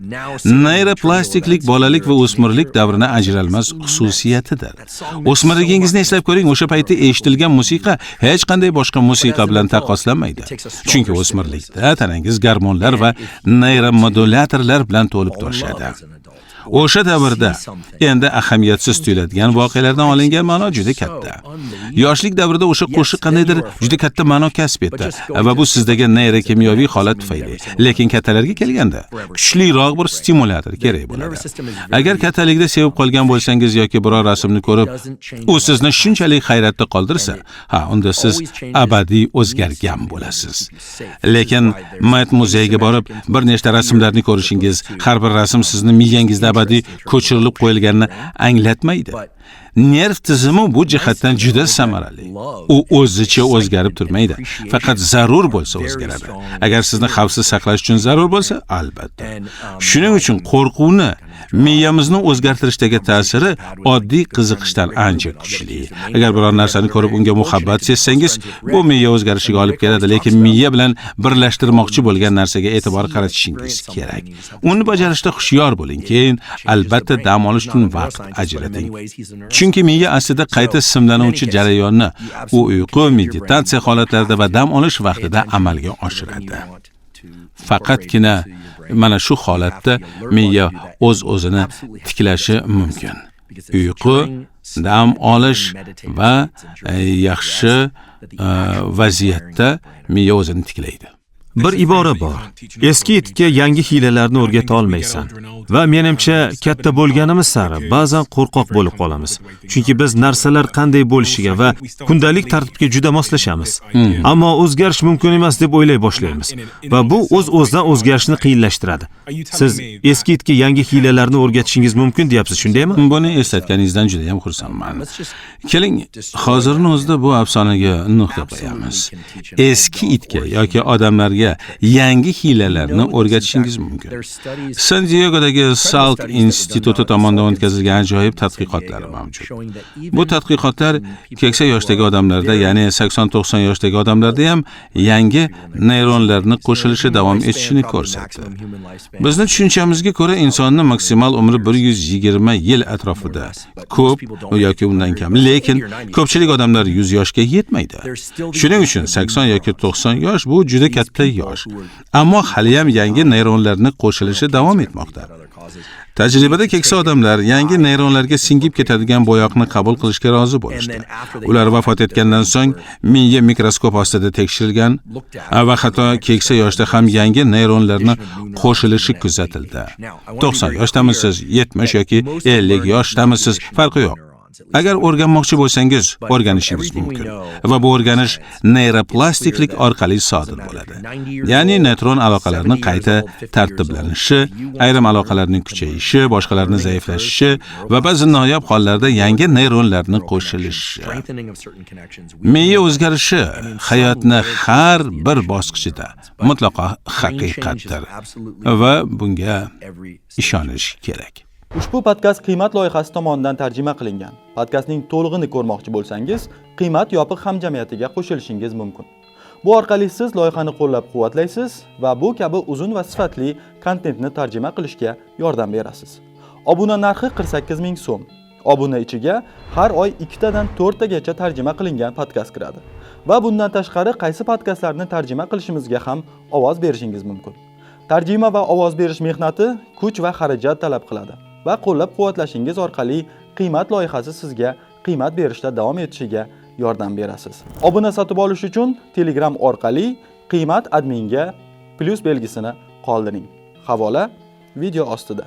Neyroplastiklik bolalik va o'smirlik davrini ajralmas xususiyatidir. O'smirligingizni eslab ko'ring, o'sha paytda eshitilgan musiqa hech qanday boshqa musiqa bilan taqqoslanmaydi. Chunki o'smirlikda tanangiz gormonlar va neyromodulatorlar bilan to'lib toshadi. O'sha davrda endi ahamiyatsiz tuyuladigan voqealardan olingan ma'no juda katta. Yoshlik davrida o'sha qo'shiq qandaydir juda katta ma'no kasb etdi va bu sizdagi neyrokimyoviy holat tufayli. Lekin kattalarga kelganda kuchliroq bir stimulyator kerak bo'ladi. Agar kattalikda sevib qolgan bo'lsangiz yoki biror rasmni ko'rib, u sizni shunchalik hayratda qoldirsa, unda siz abadiy o'zgargan bo'lasiz. Lekin Met muzeyiga borib, bir nechta rasmlarni ko'rishingiz, har bir rasm sizni miyangizda abadiy ko'chirilib qo'yilganini anglatmaydi. Nerv tizimi bu jihatdan juda samarali. U o'zicha o'zgarib turmaydi. Faqat zarur bo'lsa o'zgaradi. Agar sizni xavfsiz saqlash uchun zarur bo'lsa, albatta. Shuning uchun qo'rquvni miyamizni o'zgartirishdagi ta'siri oddiy qiziqishdan ancha kuchli. Agar biror narsani ko'rib unga muhabbat sezsangiz, bu miya o'zgarishiga olib keladi, lekin miya bilan birlashtirmoqchi bo'lgan narsaga e'tibor qaratishingiz kerak. Uni bajarishda hushyor bo'ling, keyin albatta dam olish uchun vaqt ajrating. Chunki miya aslida qayta simlanuvchi jarayonni u uyqu, meditatsiya holatlarida va dam olish vaqtida amalga oshiradi. Faqatgina mana shu holatda miya o'z-o'zini tiklashi mumkin. Uyqu, dam olish va yaxshi vaziyatda miya o'zini tiklaydi. Bir ibora bor. Eski itga yangi hiylalarni o'rgata olmaysan. Va menimcha, katta bo'lganimiz sari ba'zan qo'rqoq bo'lib qolamiz. Chunki biz narsalar qanday bo'lishiga va kundalik tartibga juda moslashamiz. Ammo o'zgarish mumkin emas deb o'ylay boshlaymiz. Va bu o'z-o'zidan o'zgarishni qiyinlashtiradi. Siz eski itga yangi hiylalarni o'rgatishingiz mumkin deyapsiz, shundaymi? Buni eslatganingizdan juda ham xursandman. Keling, hozirning o'zida bu afsonaga nuqta qo'yamiz. Eski itga yoki odamlarga yangi hiylalarni o'rgatishingiz mumkin. San Diegodagi Salk instituti tomonidan o'tkazilgan ajoyib tadqiqotlar mavjud. Bu tadqiqotlar keksa yoshdagi odamlarda, ya'ni 80-90 yoshdagi odamlarda ham yangi neyronlarni qo'shilishi davom etishini ko'rsatdi. Bizning tushunchamizga ko'ra insonning maksimal umri 120 yil atrofida. Ko'p yoki undan kam, lekin ko'pchilik odamlar 100 yoshga yetmaydi. Shuning uchun 80 yoki 90 yosh bu juda katta yosh. Ammo hali ham yangi neyronlarni qo'shilishi davom etmoqda. Tajribada keksa odamlar yangi neyronlarga singib ketadigan bo'yoqni qabul qilishga rozi bo'lishdi. Ular vafot etgandan so'ng miya mikroskop ostida tekshirilgan va hatto keksa yoshda ham yangi neyronlarni qo'shilishi kuzatildi. 90 yoshdamisiz, 70 yoki 50 yoshdamisiz, farqi yo'q. Agar o'rganmoqchi bo'lsangiz, o'rganishingiz mumkin. Va bu o'rganish neyroplastiklik orqali sodir bo'ladi. Ya'ni neyron aloqalarining qayta tartiblanishi, ayrim aloqalarning kuchayishi, boshqalarning zaiflashishi va ba'zi noyob hollarda yangi neyronlarning qo'shilishi. Miya o'zgarishi hayotni har bir bosqichida mutlaqo haqiqatdir va bunga ishonish kerak. Ushbu podkast qiymat loyihasi tomonidan tarjima qilingan. Podkastning to'lig'ini ko'rmoqchi bo'lsangiz, qiymat yopiq hamjamiyatiga qo'shilishingiz mumkin. Bu orqali siz loyihani qo'llab-quvvatlaysiz va bu kabi uzun va sifatli kontentni tarjima qilishga yordam berasiz. Obuna narxi 48 ming so'm. Obuna ichiga har oy 2 tadan 4 tagacha tarjima qilingan podkast kiradi. Va bundan tashqari qaysi podkastlarni tarjima qilishimizga ham ovoz berishingiz mumkin. Tarjima va ovoz berish mehnati kuch va xarajat talab qiladi. Va qo'llab-quvvatlashingiz orqali qiymat loyihasi sizga qiymat berishda davom etishiga yordam berasiz. Obuna sotib olish uchun Telegram orqali qiymat adminga plus belgisini qoldiring. Havola video ostida.